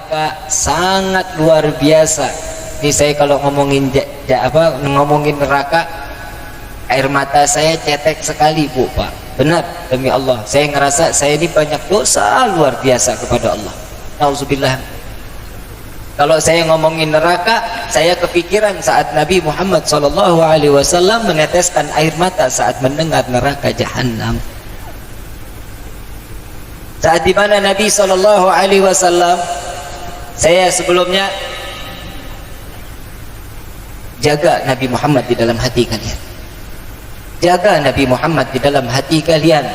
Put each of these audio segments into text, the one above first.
neraka sangat luar biasa. Ini saya kalau ngomongin ngomongin neraka, air mata saya cetek sekali Bu Pak. Benar, demi Allah saya ngerasa saya ini banyak dosa luar biasa kepada Allah. Nauzubillah. Kalau saya ngomongin neraka, saya kepikiran saat Nabi Muhammad SAW meneteskan air mata saat mendengar neraka Jahannam. Saat dimana Nabi SAW, saya sebelumnya jaga Nabi Muhammad di dalam hati kalian. Jaga Nabi Muhammad di dalam hati kalian.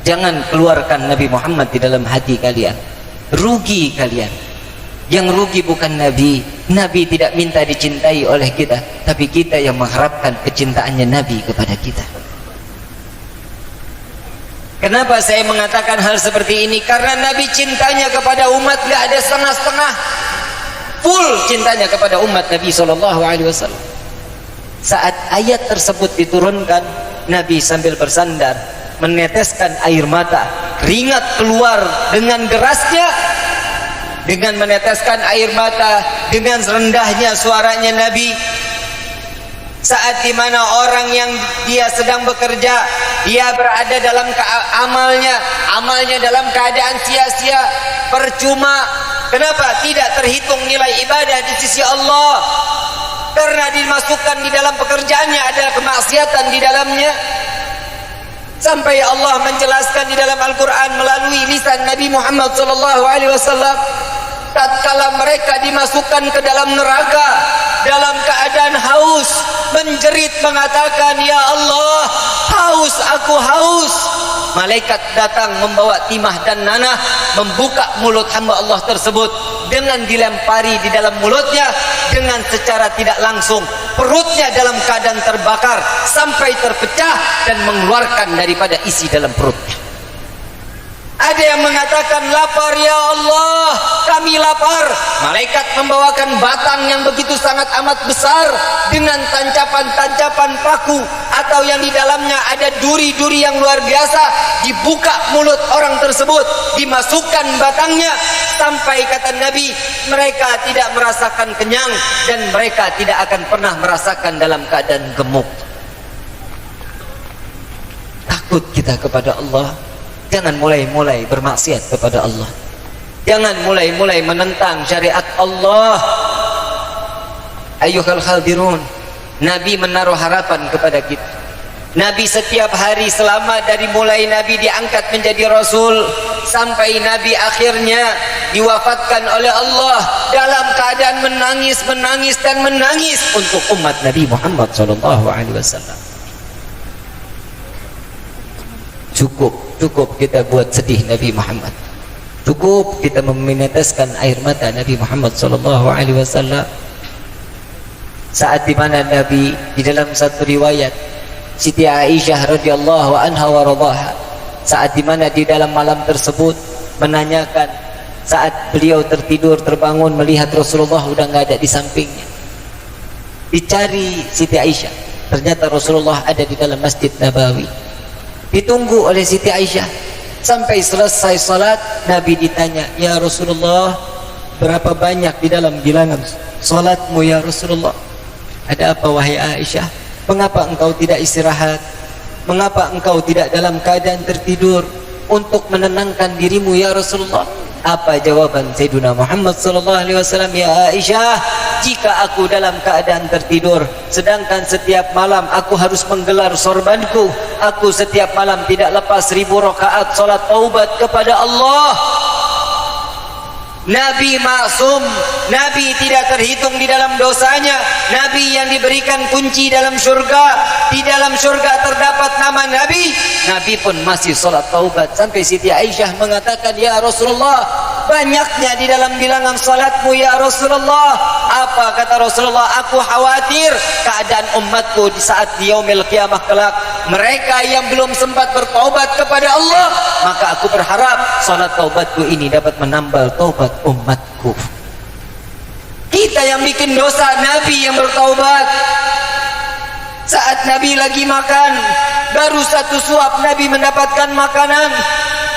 Jangan keluarkan Nabi Muhammad di dalam hati kalian. Rugi kalian. Yang rugi bukan Nabi. Nabi tidak minta dicintai oleh kita, tapi kita yang mengharapkan kecintaannya Nabi kepada kita. Kenapa saya mengatakan hal seperti ini? Karena Nabi cintanya kepada umat gak ada setengah-setengah. Full cintanya kepada umat Nabi SAW. Saat ayat tersebut diturunkan, Nabi sambil bersandar meneteskan air mata, keringat keluar dengan derasnya. Dengan meneteskan air mata, dengan rendahnya suaranya Nabi. Saat dimana orang yang dia sedang bekerja, dia berada dalam amalnya dalam keadaan sia-sia, percuma. Kenapa? Tidak terhitung nilai ibadah di sisi Allah, karena dimasukkan di dalam pekerjaannya ada kemaksiatan di dalamnya. Sampai Allah menjelaskan di dalam Al-Quran melalui lisan Nabi Muhammad SAW, tatkala mereka dimasukkan ke dalam neraka dalam keadaan haus, menjerit mengatakan, "Ya Allah, haus, aku haus." Malaikat datang membawa timah dan nanah, membuka mulut hamba Allah tersebut. Dengan dilempari di dalam mulutnya, dengan secara tidak langsung perutnya dalam keadaan terbakar sampai terpecah dan mengeluarkan daripada isi dalam perutnya. Ada yang mengatakan, lapar ya Allah, kami lapar. Malaikat membawakan batang yang begitu sangat amat besar dengan tancapan-tancapan paku, atau yang di dalamnya ada duri-duri yang luar biasa. Dibuka mulut orang tersebut, dimasukkan batangnya, sampai kata Nabi, mereka tidak merasakan kenyang dan mereka tidak akan pernah merasakan dalam keadaan gemuk. Takut kita kepada Allah. Jangan mulai-mulai bermaksiat kepada Allah. Jangan mulai-mulai menentang syariat Allah. Ayyuhal khadirun, Nabi menaruh harapan kepada kita. Nabi setiap hari selama dari mulai Nabi diangkat menjadi Rasul sampai Nabi akhirnya diwafatkan oleh Allah dalam keadaan menangis dan menangis untuk umat Nabi Muhammad SAW. Cukup kita buat sedih Nabi Muhammad. Cukup kita meneteskan air mata Nabi Muhammad SAW. Saat dimana Nabi di dalam satu riwayat, Siti Aisyah radhiyallahu anha wa radhaha, saat dimana di dalam malam tersebut menanyakan, saat beliau tertidur terbangun melihat Rasulullah udah nggak ada di sampingnya. Dicari Siti Aisyah, ternyata Rasulullah ada di dalam Masjid Nabawi. Ditunggu oleh Siti Aisyah sampai selesai salat. Nabi ditanya, "Ya Rasulullah, berapa banyak di dalam bilangan salatmu ya Rasulullah?" "Ada apa wahai Aisyah? Mengapa engkau tidak istirahat? Mengapa engkau tidak dalam keadaan tertidur untuk menenangkan dirimu ya Rasulullah?" Apa jawaban Sayyidina Muhammad SAW? "Ya Aisyah, jika aku dalam keadaan tertidur, sedangkan setiap malam aku harus menggelar sorbanku, aku setiap malam tidak lepas 1000 rakaat salat taubat kepada Allah." Nabi maksum, Nabi tidak terhitung di dalam dosanya, Nabi yang diberikan kunci dalam surga. Di dalam surga terdapat nama Nabi. Nabi pun masih salat taubat. Sampai Siti Aisyah mengatakan, "Ya Rasulullah, banyaknya di dalam bilangan salatmu ya Rasulullah." Apa kata Rasulullah? "Aku khawatir keadaan umatku di saat di yaumil qiyamah kelak, mereka yang belum sempat bertaubat kepada Allah, maka aku berharap salat taubatku ini dapat menambal taubat umatku." Kita yang bikin dosa, Nabi yang bertaubat. Saat Nabi lagi makan, baru satu suap Nabi mendapatkan makanan.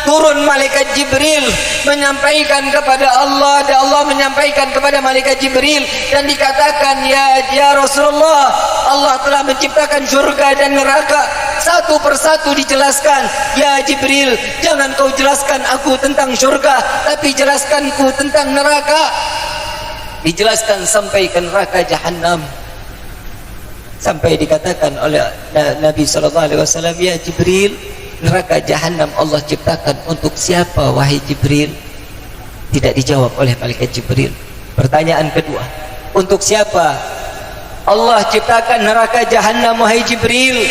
turun malaikat Jibril menyampaikan kepada Allah, dan Allah menyampaikan kepada malaikat Jibril dan dikatakan, ya Rasulullah, Allah telah menciptakan surga dan neraka. Satu persatu dijelaskan. Ya Jibril, jangan kau jelaskan aku tentang surga, tapi jelaskanku tentang neraka. Dijelaskan sampai ke neraka Jahannam, sampai dikatakan oleh Nabi SAW, ya Jibril, neraka Jahannam Allah ciptakan untuk siapa wahai Jibril? Tidak dijawab oleh malaikat Jibril. Pertanyaan kedua, untuk siapa Allah ciptakan neraka Jahannam wahai Jibril?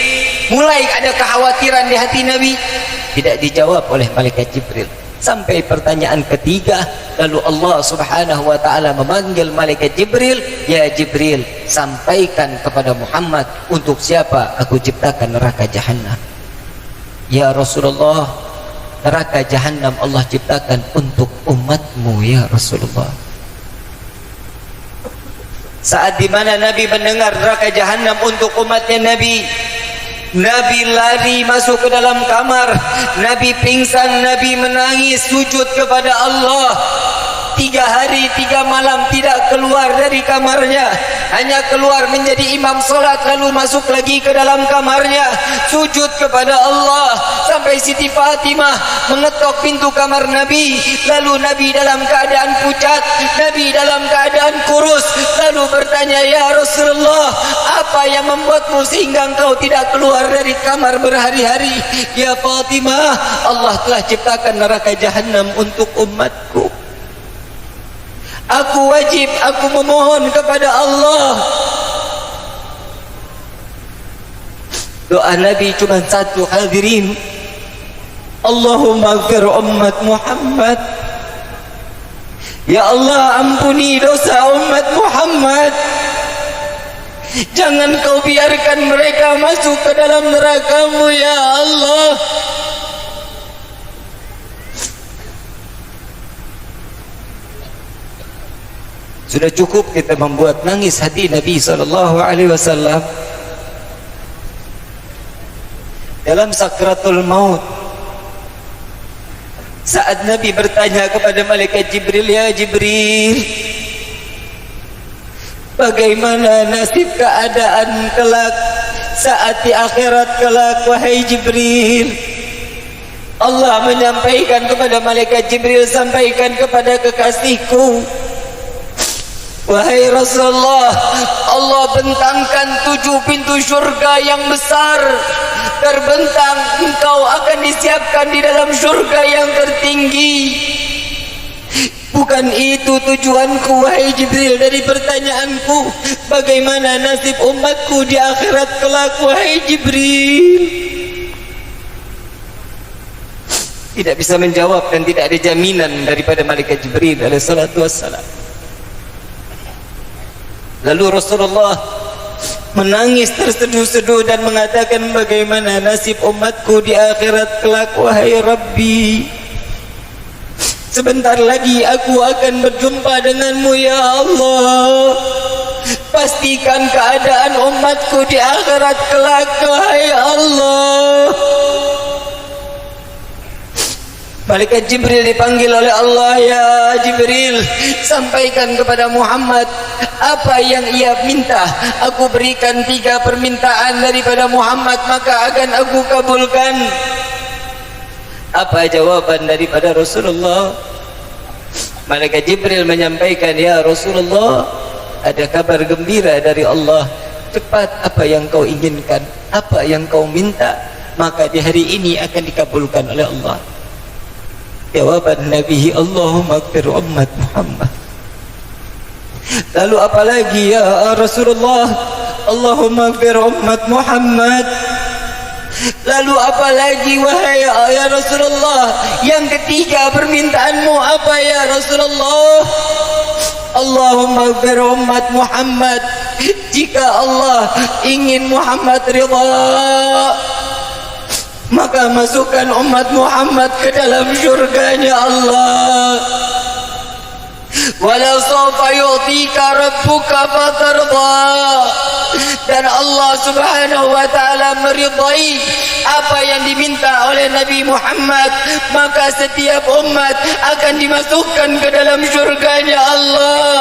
Mulai ada kekhawatiran di hati Nabi, tidak dijawab oleh malaikat Jibril. Sampai pertanyaan ketiga, lalu Allah Subhanahu wa ta'ala memanggil malaikat Jibril, ya Jibril, sampaikan kepada Muhammad untuk siapa aku ciptakan neraka Jahannam. Ya Rasulullah, neraka Jahannam Allah ciptakan untuk umatmu ya Rasulullah. Saat dimana Nabi mendengar neraka Jahannam untuk umatnya Nabi lari masuk ke dalam kamar. Nabi pingsan, Nabi menangis, sujud kepada Allah. 3 hari 3 malam tidak keluar dari kamarnya, hanya keluar menjadi imam solat, lalu masuk lagi ke dalam kamarnya, sujud kepada Allah. Sampai Siti Fatimah mengetok pintu kamar Nabi, lalu Nabi dalam keadaan pucat, Nabi dalam keadaan kurus, lalu bertanya, ya Rasulullah, apa yang membuatmu sehingga engkau tidak keluar dari kamar berhari-hari? Ya Fatimah, Allah telah ciptakan neraka Jahannam untuk umatku. Aku wajib, aku memohon kepada Allah. Doa Nabi cuma satu, hadirin, Allahumma ighfir ummat Muhammad. Ya Allah, ampuni dosa umat Muhammad. Jangan kau biarkan mereka masuk ke dalam neraka-Mu ya Allah. Sudah cukup kita membuat nangis hati Nabi SAW dalam sakratul maut. Saat Nabi bertanya kepada malaikat Jibril, ya Jibril, bagaimana nasib keadaan kelak saat di akhirat kelak wahai Jibril? Allah menyampaikan kepada malaikat Jibril, sampaikan kepada kekasihku, wahai Rasulullah, Allah bentangkan 7 pintu syurga yang besar terbentang. Engkau akan disiapkan di dalam syurga yang tertinggi. Bukan itu tujuanku wahai Jibril dari pertanyaanku, bagaimana nasib umatku di akhirat kelak wahai Jibril? Tidak bisa menjawab dan tidak ada jaminan daripada malaikat Jibril alaihi salatu wassalam. Lalu Rasulullah menangis terseduh-seduh dan mengatakan, bagaimana nasib umatku di akhirat kelak wahai Rabbi? Sebentar lagi aku akan berjumpa denganmu ya Allah. Pastikan keadaan umatku di akhirat kelak wahai Allah. Malaikat Jibril dipanggil oleh Allah, ya Jibril, sampaikan kepada Muhammad apa yang ia minta. Aku berikan 3 permintaan daripada Muhammad, maka akan aku kabulkan. Apa jawaban daripada Rasulullah? Malaikat Jibril menyampaikan, ya Rasulullah, ada kabar gembira dari Allah. Cepat apa yang kau inginkan, apa yang kau minta, maka di hari ini akan dikabulkan oleh Allah. Jawaban Nabi, Allahumma ighfir ummat Muhammad. Lalu apa lagi ya Rasulullah? Allahumma ighfir ummat Muhammad. Lalu apa lagi wahai ya Rasulullah? Yang ketiga permintaanmu apa ya Rasulullah? Allahumma ighfir ummat Muhammad. Jika Allah ingin Muhammad ridha, maka masukkan umat Muhammad ke dalam syurganya Allah. Wala sawfa yu'tika rabbuka fatarda. dan Allah Subhanahu wa taala meridai apa yang diminta oleh Nabi Muhammad, maka setiap umat akan dimasukkan ke dalam syurganya Allah.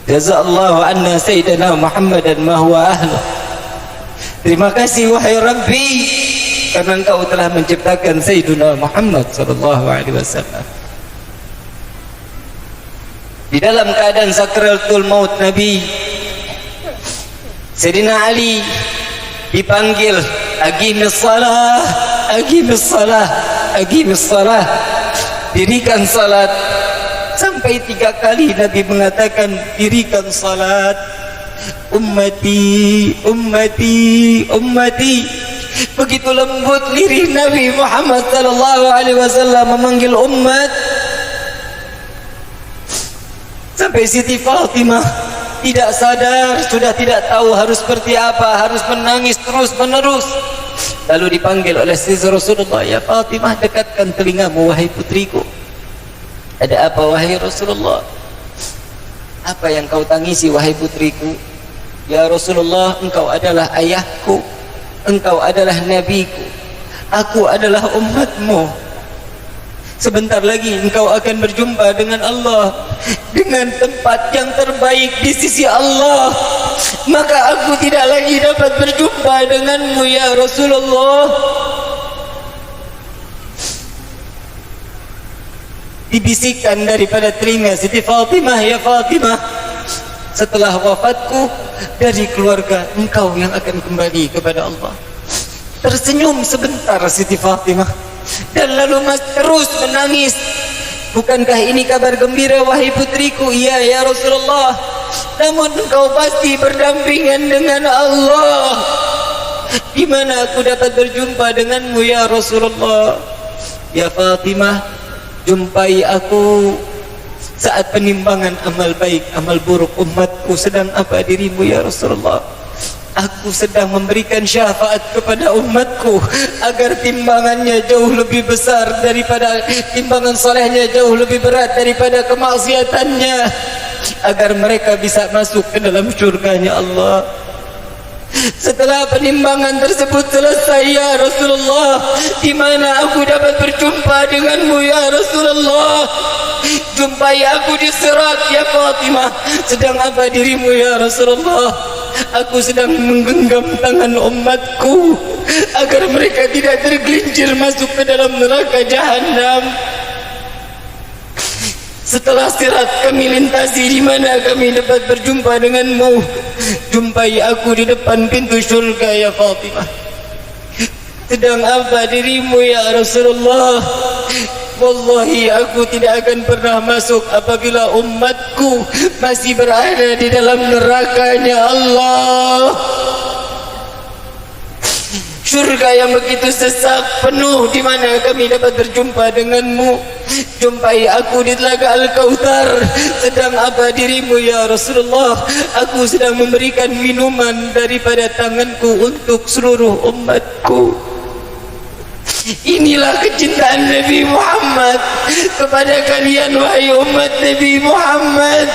Jazallahu anna sayyidina Muhammadan ma huwa ahlu. Terima kasih wahai Rabbi, karena Engkau telah menciptakan Sayyidina Muhammad sallallahu alaihi wasallam. Di dalam keadaan sakratul maut Nabi, Sayyidina Ali dipanggil, aqimis salah, aqimis salah, aqimis salah, dirikan salat. Sampai 3 kali Nabi mengatakan, dirikan salat. Ummati, ummati, ummati. Begitu lembut lirih Nabi Muhammad sallallahu alaihi wasallam memanggil umat, sampai Siti Fatimah tidak sadar, sudah tidak tahu harus seperti apa, harus menangis terus menerus. Lalu dipanggil oleh Siti Rasulullah, ya Fatimah, dekatkan telingamu wahai putriku. Ada apa wahai Rasulullah? Apa yang kau tangisi wahai putriku? Ya Rasulullah, engkau adalah ayahku, engkau adalah nabiku, aku adalah umatmu. Sebentar lagi engkau akan berjumpa dengan Allah, dengan tempat yang terbaik di sisi Allah. Maka aku tidak lagi dapat berjumpa denganmu ya Rasulullah. Dibisikkan daripada telinga Siti Fatimah, ya Fatimah, setelah wafatku dari keluarga engkau yang akan kembali kepada Allah. Tersenyum sebentar Siti Fatimah dan lalu terus menangis. Bukankah ini kabar gembira wahai putriku? Iya ya Rasulullah, namun engkau pasti berdampingan dengan Allah. Di mana aku dapat berjumpa denganmu ya Rasulullah? Ya Fatimah, jumpai aku saat penimbangan amal baik, amal buruk umatku. Sedang apa dirimu ya Rasulullah? Aku sedang memberikan syafaat kepada umatku agar timbangannya jauh lebih besar daripada timbangan solehnya, jauh lebih berat daripada kemaksiatannya, agar mereka bisa masuk ke dalam syurganya Allah. Setelah penimbangan tersebut selesai ya Rasulullah, di mana aku dapat berjumpa denganmu ya Rasulullah? Jumpai aku di sirat ya Fatimah. Sedang apa dirimu ya Rasulullah? Aku sedang menggenggam tangan umatku agar mereka tidak tergelincir masuk ke dalam neraka jahanam. Setelah sirat kami lintasi, di mana kami dapat berjumpa denganmu? Jumpai aku di depan pintu syurga ya Fatimah. Sedang apa dirimu ya Rasulullah? Wallahi aku tidak akan pernah masuk apabila umatku masih berada di dalam nerakanya Allah. Syurga yang begitu sesak penuh, di mana kami dapat berjumpa denganmu? Jumpai aku di telaga Al-Kautsar. Sedang apa dirimu ya Rasulullah? Aku sedang memberikan minuman daripada tanganku untuk seluruh umatku. Inilah kecintaan Nabi Muhammad kepada kalian wahai umat Nabi Muhammad.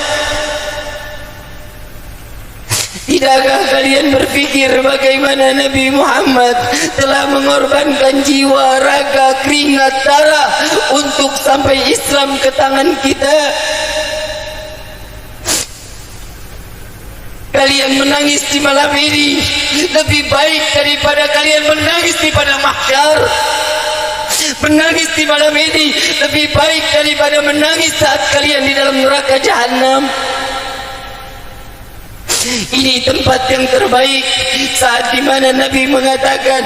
Tidakkah kalian berpikir bagaimana Nabi Muhammad telah mengorbankan jiwa, raga, keringat, darah untuk sampai Islam ke tangan kita? Kalian menangis di malam ini lebih baik daripada kalian menangis di padang mahsyar. Menangis di malam ini lebih baik daripada menangis saat kalian di dalam neraka jahanam. Ini tempat yang terbaik, saat dimana Nabi mengatakan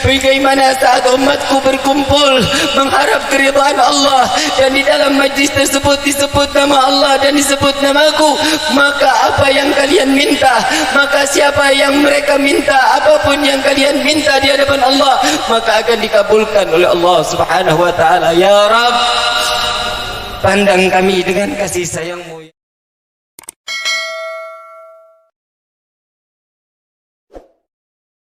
bagaimana saat umatku berkumpul mengharap keridhaan Allah, dan di dalam majlis tersebut disebut nama Allah dan disebut namaku, maka apa yang kalian minta, maka siapa yang mereka minta, apapun yang kalian minta di hadapan Allah, maka akan dikabulkan oleh Allah Subhanahu wa ta'ala. Ya Rabb, pandang kami dengan kasih sayang-Mu.